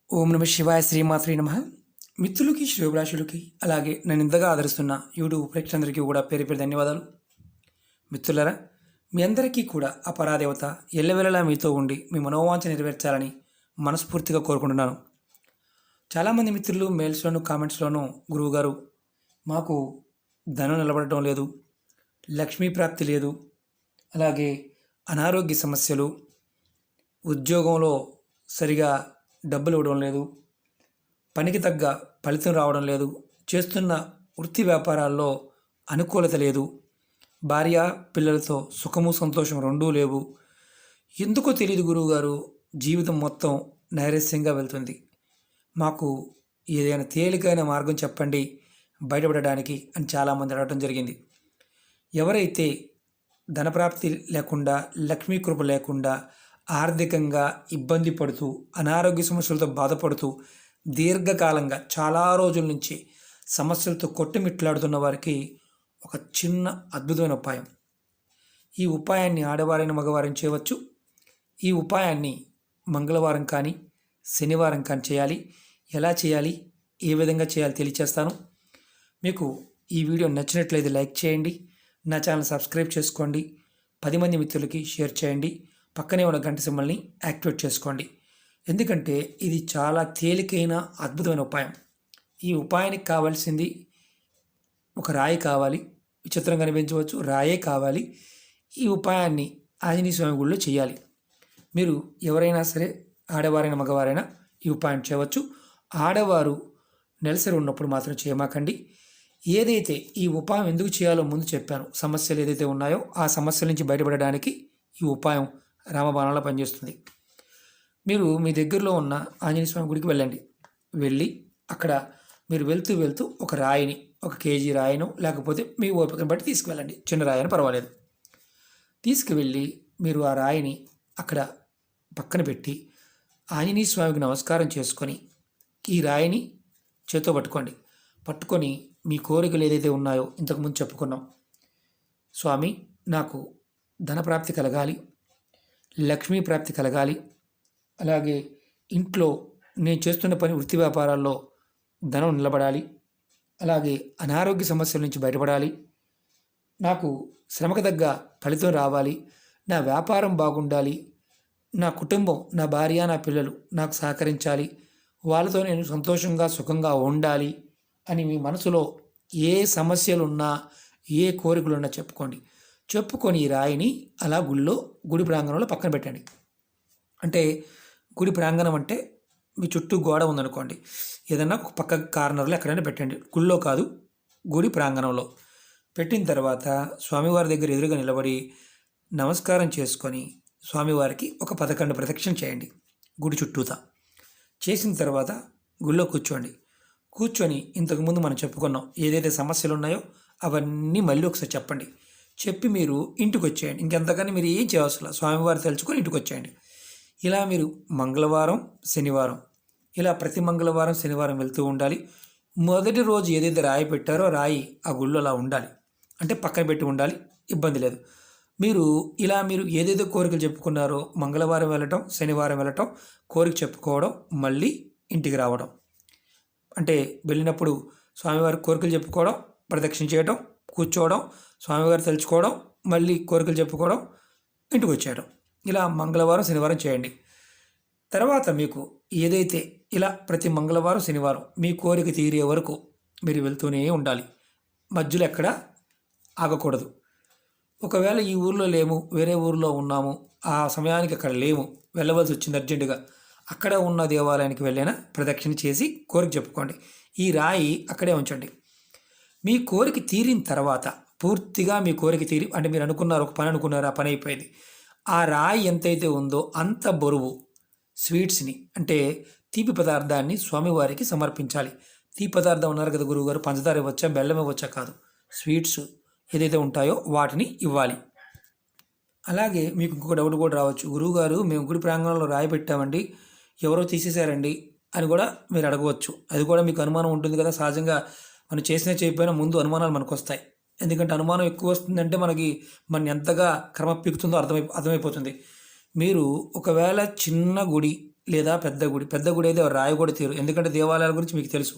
ఓం నమ శివాయ శ్రీమాత్రే నమ. మిత్రులకి శ్రేయోభిలాషులకి అలాగే నన్ను ఇంతగా ఆదరిస్తున్న యూట్యూబ్ ప్రేక్షకులందరికీ కూడా పేరు పేరు ధన్యవాదాలు. మిత్రులరా, మీ అందరికీ కూడా ఆ పరాదేవత ఎల్లవెల్లలా మీతో ఉండి మీ మనోవాంఛ నెరవేర్చాలని మనస్ఫూర్తిగా కోరుకుంటున్నాను. చాలామంది మిత్రులు మెయిల్స్లోను కామెంట్స్లోనూ గురువుగారు మాకు ధనం నిలబడటం లేదు, లక్ష్మీ ప్రాప్తి లేదు, అలాగే అనారోగ్య సమస్యలు, ఉద్యోగంలో సరిగా డబ్బులు ఇవ్వడం లేదు, పనికి తగ్గ ఫలితం రావడం లేదు, చేస్తున్న వృత్తి వ్యాపారాల్లో అనుకూలత లేదు, భార్య పిల్లలతో సుఖము సంతోషం రెండూ లేవు, ఎందుకో తెలియదు గురువుగారు, జీవితం మొత్తం నైరస్యంగా వెళ్తుంది, మాకు ఏదైనా తేలికైన మార్గం చెప్పండి బయటపడడానికి అని చాలామంది అడగడం జరిగింది. ఎవరైతే ధనప్రాప్తి లేకుండా, లక్ష్మీ కృప లేకుండా, ఆర్థికంగా ఇబ్బంది పడుతూ, అనారోగ్య సమస్యలతో బాధపడుతూ, దీర్ఘకాలంగా చాలా రోజుల నుంచి సమస్యలతో కొట్టుమిట్లాడుతున్న వారికి ఒక చిన్న అద్భుతమైన ఉపాయం. ఈ ఉపాయాన్ని ఆడవారైన మగవారైన చేయవచ్చు. ఈ ఉపాయాన్ని మంగళవారం కానీ శనివారం కానీ చేయాలి. ఎలా చేయాలి, ఏ విధంగా చేయాలి తెలియచేస్తాను. మీకు ఈ వీడియో నచ్చినట్లయితే లైక్ చేయండి, నా ఛానల్ సబ్స్క్రైబ్ చేసుకోండి, 10 మంది మిత్రులకి షేర్ చేయండి, పక్కనే ఉన్న గంట సింబల్ని యాక్టివేట్ చేసుకోండి. ఎందుకంటే ఇది చాలా తేలికైన అద్భుతమైన ఉపాయం. ఈ ఉపాయానికి కావాల్సింది ఒక రాయి కావాలి. విచిత్రంగా కనిపించవచ్చు, రాయే కావాలి. ఈ ఉపాయాన్ని ఆంజనేయ స్వామి గుడిలో చేయాలి. మీరు ఎవరైనా సరే, ఆడవారైనా మగవారైనా ఈ ఉపాయం చేయవచ్చు. ఆడవారు నెలసరి ఉన్నప్పుడు మాత్రం చేయమాకండి. ఏదైతే ఈ ఉపాయం ఎందుకు చేయాలో ముందు చెప్పాను. సమస్యలు ఏదైతే ఉన్నాయో ఆ సమస్యల నుంచి బయటపడడానికి ఈ ఉపాయం రామబాణంలో పనిచేస్తుంది. మీరు మీ దగ్గరలో ఉన్న ఆంజనేయ స్వామి గుడికి వెళ్ళండి. వెళ్ళి అక్కడ మీరు వెళ్తూ ఒక రాయిని, 1 కేజీ రాయిను, లేకపోతే మీ ఓపికను బట్టి తీసుకువెళ్ళండి. చిన్న రాయిని పర్వాలేదు. తీసుకువెళ్ళి మీరు ఆ రాయిని అక్కడ పక్కన పెట్టి ఆంజనేయ స్వామికి నమస్కారం చేసుకొని ఈ రాయిని చేతితో పట్టుకొని మీ కోరికలు ఏదైతే ఉన్నాయో ఇంతకుముందు చెప్పుకున్నాం. స్వామి, నాకు ధనప్రాప్తి కలగాలి, లక్ష్మీ ప్రాప్తి కలగాలి, అలాగే ఇంట్లో నేను చేస్తున్న పని వృత్తి వ్యాపారాల్లో ధనం నిలబడాలి, అలాగే అనారోగ్య సమస్యల నుంచి బయటపడాలి, నాకు శ్రమకు తగ్గ ఫలితం రావాలి, నా వ్యాపారం బాగుండాలి, నా కుటుంబం, నా భార్య, నా పిల్లలు నాకు సహకరించాలి, వాళ్ళతో నేను సంతోషంగా సుఖంగా ఉండాలి అని మీ మనసులో ఏ సమస్యలున్నా, ఏ కోరికలున్నా చెప్పుకొని ఈ రాయిని అలా గుడి ప్రాంగణంలో పక్కన పెట్టండి. అంటే గుడి ప్రాంగణం అంటే మీ చుట్టూ గోడ ఉందనుకోండి, ఏదన్నా ఒక పక్క కార్నర్లో ఎక్కడైనా పెట్టండి. గుళ్ళో కాదు, గుడి ప్రాంగణంలో పెట్టిన తర్వాత స్వామివారి దగ్గర ఎదురుగా నిలబడి నమస్కారం చేసుకొని స్వామివారికి ఒక 11 ప్రదక్షిణ చేయండి గుడి చుట్టూతా. చేసిన తర్వాత గుళ్ళో కూర్చొని ఇంతకుముందు మనం చెప్పుకున్నాం ఏదైతే సమస్యలు ఉన్నాయో అవన్నీ మళ్ళీ ఒకసారి చెప్పి మీరు ఇంటికి వచ్చేయండి. ఇంకెంతకని మీరు ఏం చేయవసరం, స్వామివారు తలుచుకొని ఇంటికి వచ్చేయండి. ఇలా మీరు మంగళవారం శనివారం ఇలా ప్రతి మంగళవారం శనివారం వెళ్తూ ఉండాలి. మొదటి రోజు ఏదైతే రాయి పెట్టారో రాయి ఆ గుళ్ళో అలా ఉండాలి, అంటే పక్కన పెట్టి ఉండాలి, ఇబ్బంది లేదు. మీరు ఏదైతే కోరికలు చెప్పుకున్నారో మంగళవారం వెళ్ళటం, శనివారం వెళ్ళటం, కోరిక చెప్పుకోవడం, మళ్ళీ ఇంటికి రావడం. అంటే వెళ్ళినప్పుడు స్వామివారి కోరికలు చెప్పుకోవడం, ప్రదక్షిణ చేయడం, కూర్చోవడం, స్వామివారు తలుచుకోవడం, మళ్ళీ కోరికలు చెప్పుకోవడం, ఇంటికి వచ్చేయడం. ఇలా మంగళవారం శనివారం చేయండి. తర్వాత మీకు ఏదైతే ఇలా ప్రతి మంగళవారం శనివారం మీ కోరిక తీరే వరకు మీరు వెళ్తూనే ఉండాలి. మధ్యలో ఎక్కడ ఆగకూడదు. ఒకవేళ ఈ ఊర్లో లేము, వేరే ఊర్లో ఉన్నాము, ఆ సమయానికి అక్కడ లేము, వెళ్ళవలసి వచ్చింది అర్జెంటుగా, అక్కడ ఉన్న దేవాలయానికి వెళ్ళైనా ప్రదక్షిణ చేసి కోరిక చెప్పుకోండి. ఈ రాయి అక్కడే ఉంచండి. మీ కోరిక తీరిన తర్వాత, పూర్తిగా మీ కోరిక తీరి, అంటే మీరు అనుకున్నారు, ఒక పని అనుకున్నారు, ఆ పని అయిపోయింది, ఆ రాయి ఎంతైతే ఉందో అంత బరువు స్వీట్స్ని, అంటే తీపి పదార్థాన్ని స్వామివారికి సమర్పించాలి. తీపి పదార్థం ఉన్నారు కదా గురువుగారు, పంచదార ఇవ్వచ్చా, బెల్లం ఇవ్వచ్చా? కాదు, స్వీట్స్ ఏదైతే ఉంటాయో వాటిని ఇవ్వాలి. అలాగే మీకు ఇంకొక డౌట్ కూడా రావచ్చు, గురువుగారు మేము గుడి ప్రాంగణంలో రాయి పెట్టామండి, ఎవరో తీసేశారండి అని కూడా మీరు అడగవచ్చు. అది కూడా మీకు అనుమానం ఉంటుంది కదా. సహజంగా మనం చేయకపోయినా ముందు అనుమానాలు మనకు వస్తాయి. ఎందుకంటే అనుమానం ఎక్కువ వస్తుందంటే మన ఎంతగా క్రమ పీకుతుందో అర్థమైపోతుంది. మీరు ఒకవేళ చిన్న గుడి లేదా పెద్ద గుడి అయితే రాయి కూడా తీరు, ఎందుకంటే దేవాలయాల గురించి మీకు తెలుసు.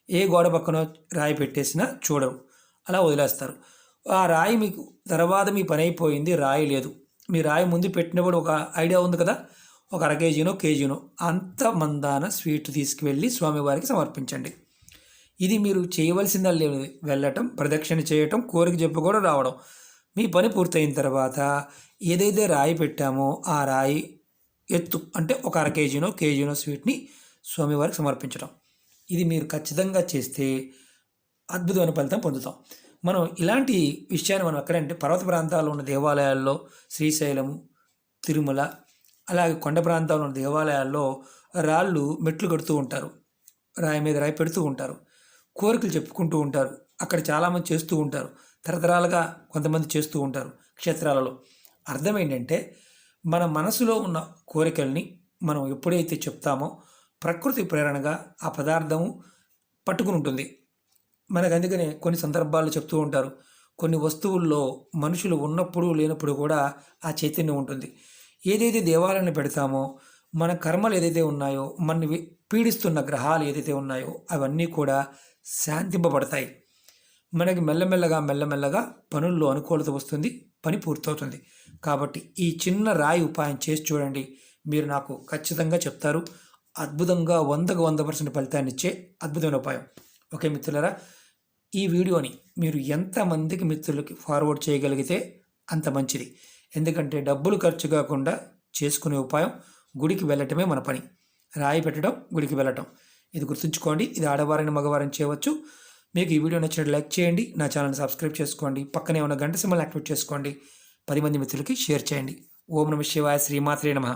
ఏ గోడ పక్కన రాయి పెట్టేసినా చూడరు, అలా వదిలేస్తారు. ఆ రాయి మీకు తర్వాత మీ పని అయిపోయింది, రాయి లేదు. మీ రాయి ముందు పెట్టినప్పుడు ఒక ఐడియా ఉంది కదా, ఒక అర కేజీనో కేజీనో అంత మందాన స్వీట్ తీసుకువెళ్ళి స్వామివారికి సమర్పించండి. ఇది మీరు చేయవలసిందా లేదు, వెళ్ళటం, ప్రదక్షిణ చేయటం, కోరిక చెప్పుకోవడం, రావడం. మీ పని పూర్తయిన తర్వాత ఏదైతే రాయి పెట్టామో ఆ రాయి ఎత్తు అంటే ఒక అర కేజీనో స్వీట్ని స్వామివారికి సమర్పించడం. ఇది మీరు ఖచ్చితంగా చేస్తే అద్భుతమైన ఫలితం పొందుతాం. మనం ఇలాంటి విషయాన్ని మనం ఎక్కడంటే పర్వత ప్రాంతాల్లో ఉన్న దేవాలయాల్లో, శ్రీశైలము, తిరుమల, అలాగే కొండ ప్రాంతాల్లో ఉన్న దేవాలయాల్లో రాళ్ళు మెట్లు కడుతూ ఉంటారు, రాయి మీద రాయి పెడుతూ ఉంటారు, కోరికలు చెప్పుకుంటూ ఉంటారు. అక్కడ చాలామంది చేస్తూ ఉంటారు, తరతరాలుగా కొంతమంది చేస్తూ ఉంటారు క్షేత్రాలలో. అర్థం ఏంటంటే మన మనసులో ఉన్న కోరికల్ని మనం ఎప్పుడైతే చెప్తామో ప్రకృతి ప్రేరణగా ఆ పదార్థము పట్టుకుని ఉంటుంది. మనకు అందుకనే కొన్ని సందర్భాల్లో చెప్తూ ఉంటారు, కొన్ని వస్తువుల్లో మనుషులు ఉన్నప్పుడు లేనప్పుడు కూడా ఆ చైతన్యం ఉంటుంది. ఏదైతే దేవాలయాన్ని పెడతామో మన కర్మలు ఏదైతే ఉన్నాయో, మన పీడిస్తున్న గ్రహాలు ఏదైతే ఉన్నాయో అవన్నీ కూడా శాంతింపబడతాయి. మనకి మెల్లమెల్లగా పనుల్లో అనుకూలత వస్తుంది, పని పూర్తవుతుంది. కాబట్టి ఈ చిన్న రాయి ఉపాయం చేసి చూడండి, మీరు నాకు ఖచ్చితంగా చెప్తారు. అద్భుతంగా 100కు 100% ఫలితాన్ని ఇచ్చే అద్భుతమైన ఉపాయం. ఓకే మిత్రులారా, ఈ వీడియోని మీరు ఎంతమందికి మిత్రులకి ఫార్వర్డ్ చేయగలిగితే అంత మంచిది. ఎందుకంటే డబ్బులు ఖర్చు కాకుండా చేసుకునే ఉపాయం గుడికి వెళ్ళటమే మన పని. రాయి పెట్టడం, గుడికి వెళ్ళటం, ఇది గుర్తుంచుకోండి. ఇది ఆడవారైన మగవారైన చేయవచ్చు. మీకు ఈ వీడియో నచ్చినట్టు లైక్ చేయండి, నా ఛానల్ని సబ్స్క్రైబ్ చేసుకోండి, పక్కనే ఉన్న గంట సింబల్ని యాక్టివేట్ చేసుకోండి, 10 మంది మిత్రులకి షేర్ చేయండి. ఓం నమః శివాయ, శ్రీమాత్రే నమః.